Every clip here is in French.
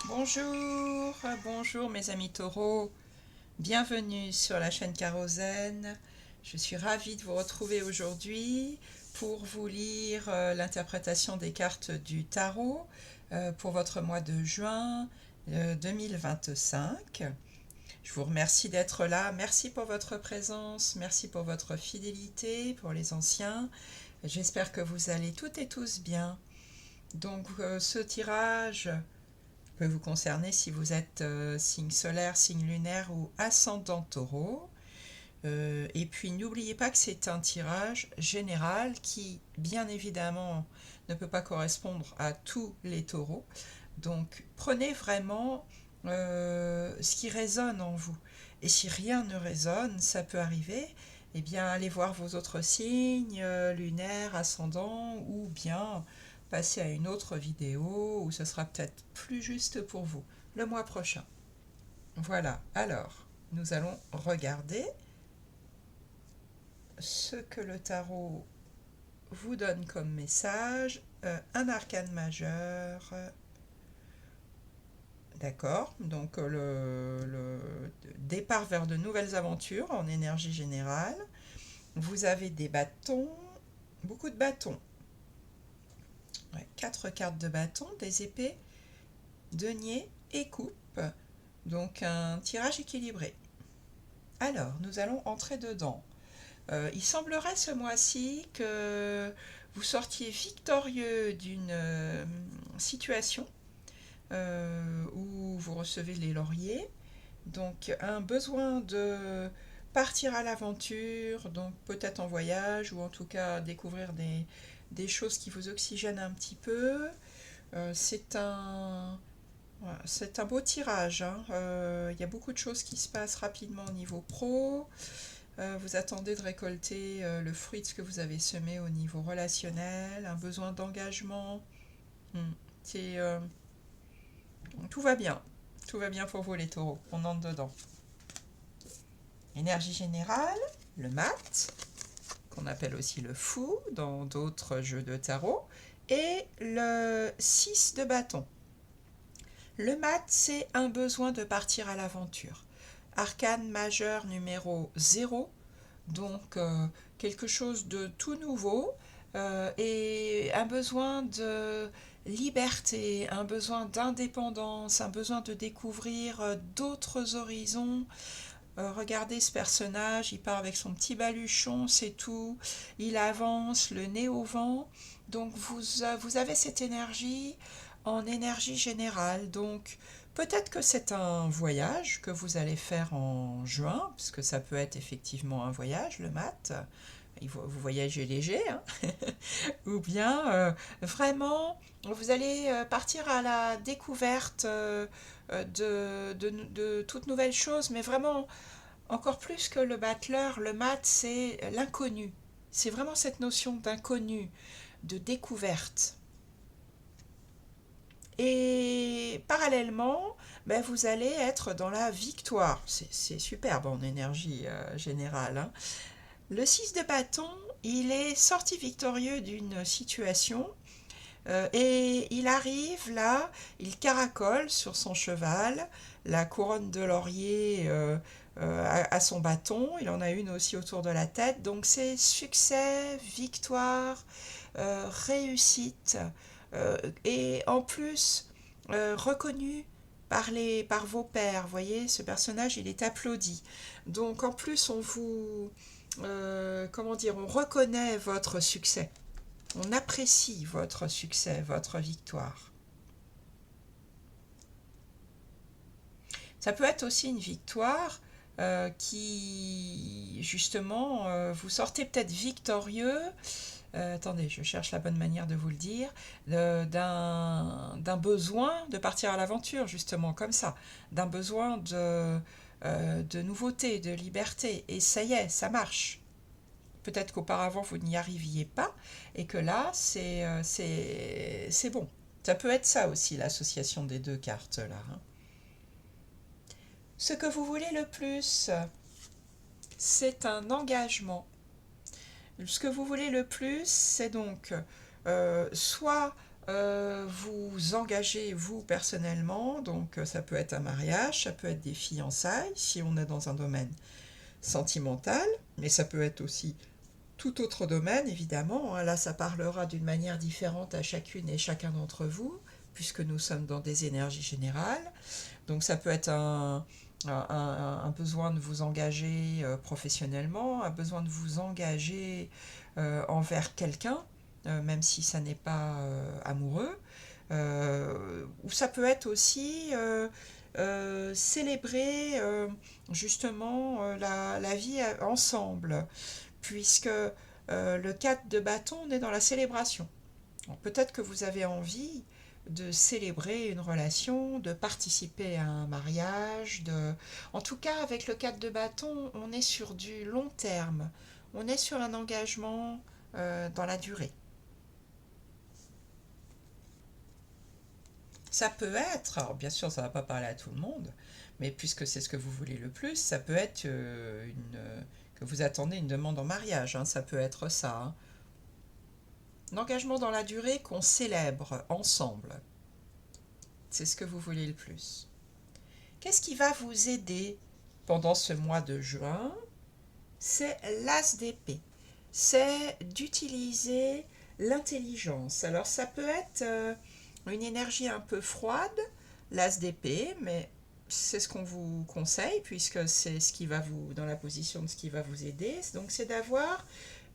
Bonjour, bonjour mes amis taureaux, bienvenue sur la chaîne Kérosène. Je suis ravie de vous retrouver aujourd'hui pour vous lire l'interprétation des cartes du tarot pour votre mois de juin 2025. Je vous remercie d'être là, merci pour votre présence, merci pour votre fidélité, pour les anciens. J'espère que vous allez toutes et tous bien. Donc ce tirage peut vous concerner si vous êtes signe solaire, signe lunaire ou ascendant taureau. Et puis n'oubliez pas que c'est un tirage général qui, bien évidemment, ne peut pas correspondre à tous les taureaux. Donc prenez vraiment ce qui résonne en vous. Et si rien ne résonne, ça peut arriver, eh bien allez voir vos autres signes, lunaires, ascendants, ou bien passer à une autre vidéo où ce sera peut-être plus juste pour vous le mois prochain. Voilà, alors nous allons regarder ce que le tarot vous donne comme message. Un arcane majeur. D'accord, donc le départ vers de nouvelles aventures en énergie générale. Vous avez des bâtons, beaucoup de bâtons. Ouais, 4 cartes de bâtons, des épées, denier et coupe. Donc un tirage équilibré. Alors, nous allons entrer dedans. Il semblerait ce mois-ci que vous sortiez victorieux d'une situation où vous recevez les lauriers. Donc un besoin de partir à l'aventure, donc peut-être en voyage ou en tout cas découvrir des choses qui vous oxygènent un petit peu. C'est un, voilà, c'est un beau tirage, hein. Y a beaucoup de choses qui se passent rapidement au niveau pro. Vous attendez de récolter le fruit de ce que vous avez semé au niveau relationnel, un besoin d'engagement. Hmm. C'est, tout va bien. Tout va bien pour vous les taureaux. On entre dedans. Énergie générale, le mat, qu'on appelle aussi le fou dans d'autres jeux de tarot, et le 6 de bâton. Le mat, c'est un besoin de partir à l'aventure. Arcane majeur numéro 0, donc quelque chose de tout nouveau et un besoin de liberté, un besoin d'indépendance, un besoin de découvrir d'autres horizons. Regardez ce personnage, il part avec son petit baluchon, c'est tout. Il avance, le nez au vent. Donc vous avez cette énergie en énergie générale. Donc peut-être que c'est un voyage que vous allez faire en juin, parce que ça peut être effectivement un voyage, le mat. Vous voyagez léger, hein. Ou bien vraiment vous allez partir à la découverte de toutes nouvelles choses, mais vraiment encore plus que le battleur, le mat, c'est l'inconnu. C'est vraiment cette notion d'inconnu, de découverte. Et parallèlement, ben, vous allez être dans la victoire. C'est superbe en énergie générale, hein. Le 6 de bâton, il est sorti victorieux d'une situation et il arrive là, il caracole sur son cheval, la couronne de laurier à son bâton, il en a une aussi autour de la tête, donc c'est succès, victoire, réussite, et en plus reconnu par vos pairs. Vous voyez, ce personnage, il est applaudi. Donc en plus, on vous... comment dire, on reconnaît votre succès. On apprécie votre succès, votre victoire. Ça peut être aussi une victoire qui, justement, vous sortez peut-être victorieux. Attendez, je cherche la bonne manière de vous le dire. D'un besoin de partir à l'aventure, justement, comme ça. D'un besoin de nouveauté, de liberté. Et ça y est, ça marche. Peut-être qu'auparavant vous n'y arriviez pas et que là c'est bon. Ça peut être ça aussi l'association des deux cartes là, hein. Ce que vous voulez le plus, c'est un engagement. Ce que vous voulez le plus, c'est donc soit vous engagez vous personnellement, donc ça peut être un mariage, ça peut être des fiançailles si on est dans un domaine sentimental, mais ça peut être aussi tout autre domaine évidemment, hein. Là ça parlera d'une manière différente à chacune et chacun d'entre vous, puisque nous sommes dans des énergies générales. Donc ça peut être un besoin de vous engager professionnellement, un besoin de vous engager envers quelqu'un, même si ça n'est pas amoureux. Ou ça peut être aussi célébrer justement la vie ensemble, puisque le 4 de bâton, on est dans la célébration. Peut-être que vous avez envie de célébrer une relation, de participer à un mariage, En tout cas, avec le 4 de bâton, on est sur du long terme. On est sur un engagement dans la durée. Ça peut être, alors bien sûr, ça ne va pas parler à tout le monde, mais puisque c'est ce que vous voulez le plus, ça peut être que vous attendez une demande en mariage, hein, ça peut être ça, hein. Un engagement dans la durée qu'on célèbre ensemble. C'est ce que vous voulez le plus. Qu'est-ce qui va vous aider pendant ce mois de juin? C'est l'as d'épée. C'est d'utiliser l'intelligence. Alors ça peut être une énergie un peu froide, l'as d'épée, mais c'est ce qu'on vous conseille puisque c'est ce qui va vous, dans la position de ce qui va vous aider. Donc c'est d'avoir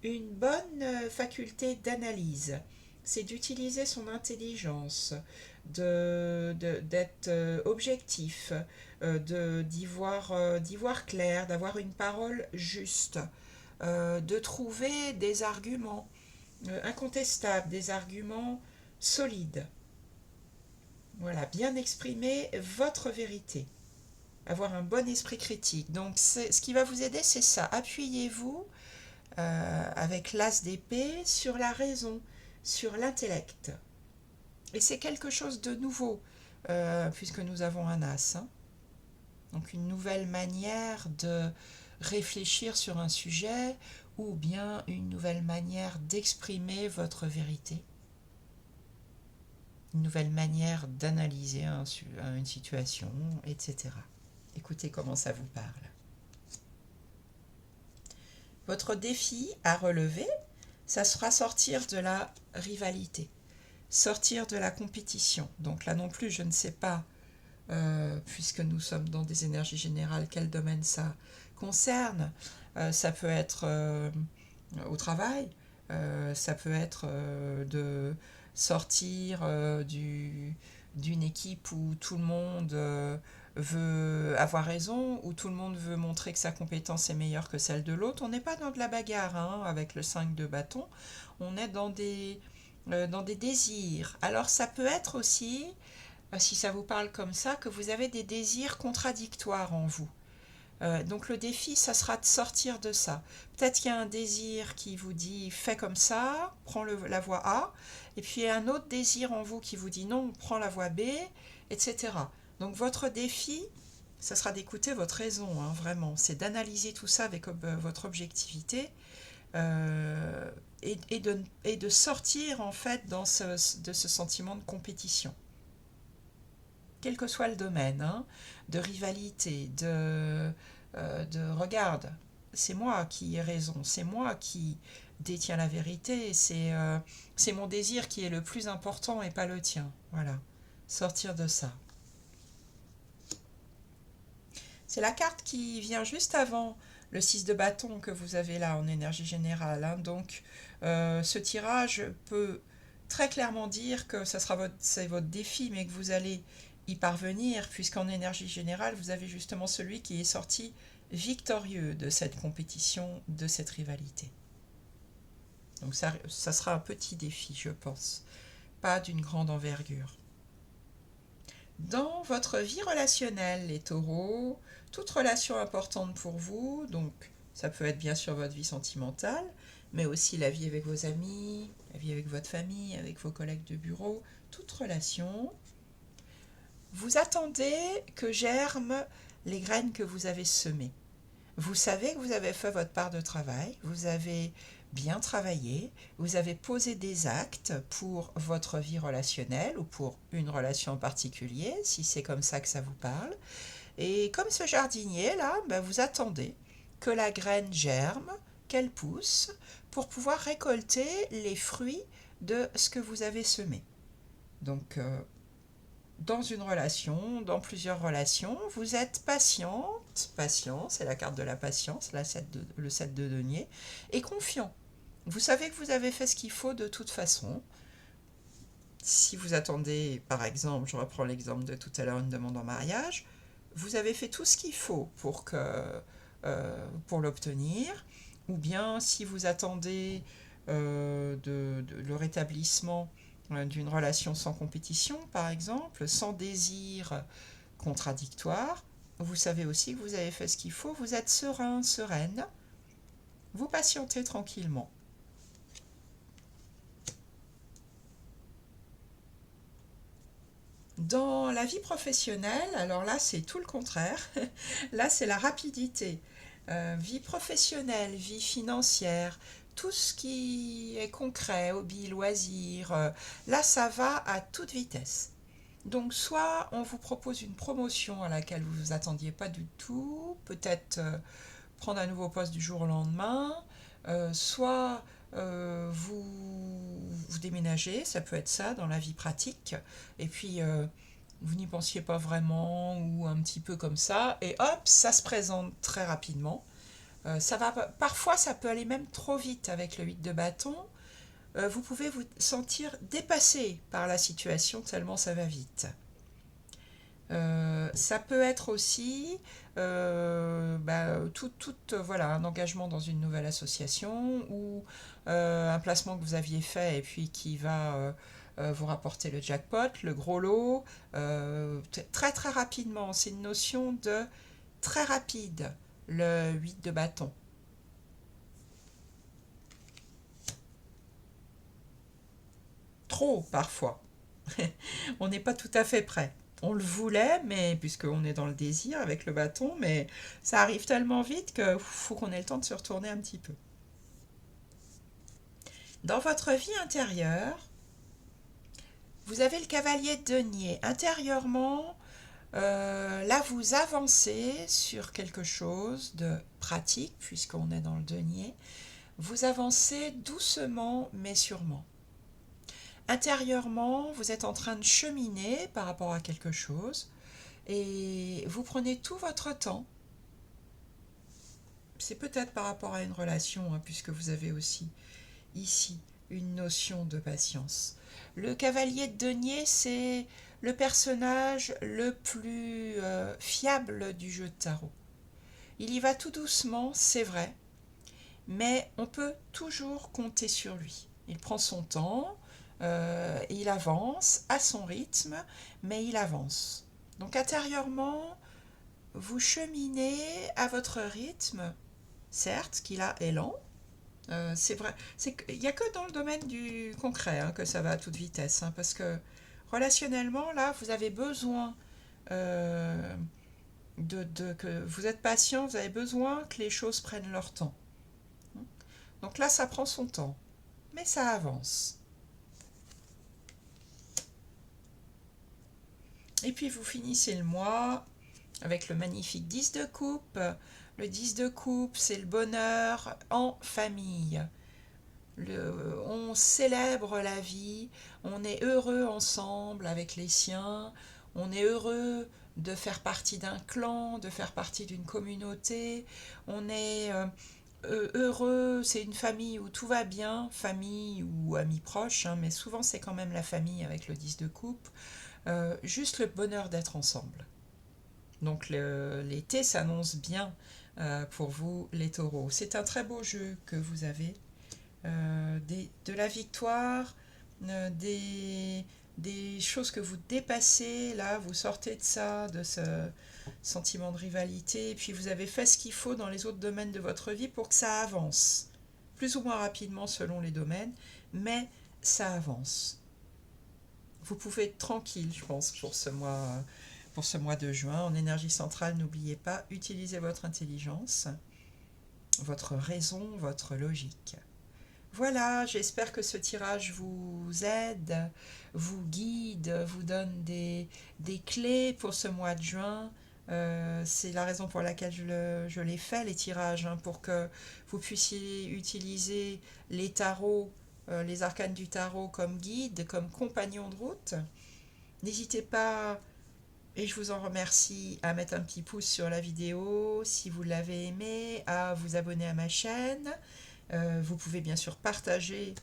une bonne faculté d'analyse. C'est d'utiliser son intelligence, d'être objectif, d'y voir clair, d'avoir une parole juste, de trouver des arguments incontestables, des arguments solides. Voilà, bien exprimer votre vérité, avoir un bon esprit critique. Donc ce qui va vous aider, c'est ça. Appuyez-vous avec l'as d'épée sur la raison, sur l'intellect. Et c'est quelque chose de nouveau, puisque nous avons un as, hein. Donc une nouvelle manière de réfléchir sur un sujet ou bien une nouvelle manière d'exprimer votre vérité. Une nouvelle manière d'analyser une situation, etc. Écoutez comment ça vous parle. Votre défi à relever, ça sera sortir de la rivalité, sortir de la compétition. Donc là non plus, je ne sais pas, puisque nous sommes dans des énergies générales, quel domaine ça concerne. Ça peut être au travail, ça peut être de sortir d'une équipe où tout le monde veut avoir raison, où tout le monde veut montrer que sa compétence est meilleure que celle de l'autre. On n'est pas dans de la bagarre, hein, avec le 5 de bâton, on est dans des désirs. Alors ça peut être aussi, si ça vous parle comme ça, que vous avez des désirs contradictoires en vous. Donc le défi, ça sera de sortir de ça. Peut-être qu'il y a un désir qui vous dit fais comme ça, prends la voie A, et puis il y a un autre désir en vous qui vous dit non, prends la voie B, etc. Donc votre défi, ça sera d'écouter votre raison, hein, vraiment. C'est d'analyser tout ça avec votre objectivité et de sortir en fait de ce sentiment de compétition. Quel que soit le domaine, hein, de rivalité, de regarde, c'est moi qui ai raison, c'est moi qui détiens la vérité, c'est mon désir qui est le plus important et pas le tien. Voilà, sortir de ça. C'est la carte qui vient juste avant le 6 de bâton que vous avez là en énergie générale, hein. Donc ce tirage peut très clairement dire que c'est votre défi, mais que vous allez y parvenir, puisqu'en énergie générale, vous avez justement celui qui est sorti victorieux de cette compétition, de cette rivalité. Donc ça sera un petit défi, je pense, pas d'une grande envergure. Dans votre vie relationnelle, les taureaux, toute relation importante pour vous, donc ça peut être bien sûr votre vie sentimentale, mais aussi la vie avec vos amis, la vie avec votre famille, avec vos collègues de bureau, toute relation. Vous attendez que germent les graines que vous avez semées. Vous savez que vous avez fait votre part de travail, vous avez bien travaillé, vous avez posé des actes pour votre vie relationnelle ou pour une relation en particulier, si c'est comme ça que ça vous parle. Et comme ce jardinier là, ben, vous attendez que la graine germe, qu'elle pousse, pour pouvoir récolter les fruits de ce que vous avez semé. Donc, dans une relation, dans plusieurs relations, vous êtes patiente, patient, c'est la carte de la patience, le 7 de denier, et confiant. Vous savez que vous avez fait ce qu'il faut de toute façon. Si vous attendez, par exemple, je reprends l'exemple de tout à l'heure, une demande en mariage, vous avez fait tout ce qu'il faut pour l'obtenir, ou bien si vous attendez le rétablissement d'une relation sans compétition, par exemple, sans désir contradictoire, vous savez aussi que vous avez fait ce qu'il faut, vous êtes serein, sereine, vous patientez tranquillement. Dans la vie professionnelle, alors là c'est tout le contraire, là c'est la rapidité. Vie professionnelle, vie financière, tout ce qui est concret, hobby, loisirs, là ça va à toute vitesse. Donc soit on vous propose une promotion à laquelle vous ne vous attendiez pas du tout, peut-être prendre un nouveau poste du jour au lendemain, soit vous déménagez, ça peut être ça dans la vie pratique, et puis vous n'y pensiez pas vraiment, ou un petit peu comme ça, et hop, ça se présente très rapidement. Parfois ça peut aller même trop vite avec le 8 de bâton. Vous pouvez vous sentir dépassé par la situation tellement ça va vite. Ça peut être aussi voilà, un engagement dans une nouvelle association ou un placement que vous aviez fait et puis qui va vous rapporter le jackpot, le gros lot, très très rapidement. C'est une notion de très rapide, le 8 de bâton. Trop parfois. On n'est pas tout à fait prêt. On le voulait, mais puisqu'on est dans le désir avec le bâton, mais ça arrive tellement vite qu'il faut qu'on ait le temps de se retourner un petit peu. Dans votre vie intérieure, vous avez le cavalier de denier. Intérieurement, là, vous avancez sur quelque chose de pratique, puisqu'on est dans le denier. Vous avancez doucement, mais sûrement. Intérieurement, vous êtes en train de cheminer par rapport à quelque chose et vous prenez tout votre temps. C'est peut-être par rapport à une relation, hein, puisque vous avez aussi ici une notion de patience. Le cavalier de denier, c'est le personnage le plus fiable du jeu de tarot. Il y va tout doucement, c'est vrai, mais on peut toujours compter sur lui. Il prend son temps, il avance à son rythme, mais il avance. Donc intérieurement, vous cheminez à votre rythme, certes, qu'il a est lent. C'est vrai, il n'y a que dans le domaine du concret hein, que ça va à toute vitesse, hein, parce que relationnellement, là, vous avez besoin euh, que vous êtes patient, vous avez besoin que les choses prennent leur temps. Donc là, ça prend son temps, mais ça avance. Et puis vous finissez le mois avec le magnifique 10 de coupe. Le 10 de coupe, c'est le bonheur en famille. On célèbre la vie, on est heureux ensemble avec les siens, on est heureux de faire partie d'un clan, de faire partie d'une communauté, on est heureux, c'est une famille où tout va bien, famille ou amis proches, hein, mais souvent c'est quand même la famille avec le 10 de coupe, juste le bonheur d'être ensemble. Donc l'été s'annonce bien pour vous les taureaux. C'est un très beau jeu que vous avez. De la victoire, des choses que vous dépassez, là vous sortez de ça, de ce sentiment de rivalité, et puis vous avez fait ce qu'il faut dans les autres domaines de votre vie pour que ça avance, plus ou moins rapidement selon les domaines, mais ça avance. Vous pouvez être tranquille, je pense, pour ce mois de juin. En énergie centrale, n'oubliez pas, utilisez votre intelligence, votre raison, votre logique. Voilà, j'espère que ce tirage vous aide, vous guide, vous donne des clés pour ce mois de juin. C'est la raison pour laquelle je l'ai fait, les tirages, hein, pour que vous puissiez utiliser les tarots, les arcanes du tarot comme guide, comme compagnon de route. N'hésitez pas, et je vous en remercie, à mettre un petit pouce sur la vidéo si vous l'avez aimé, à vous abonner à ma chaîne. Vous pouvez bien sûr partager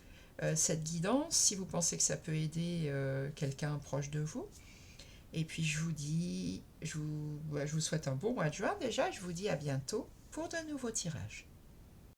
cette guidance si vous pensez que ça peut aider quelqu'un proche de vous. Et puis je vous dis, je vous souhaite un bon mois de juin déjà, je vous dis à bientôt pour de nouveaux tirages.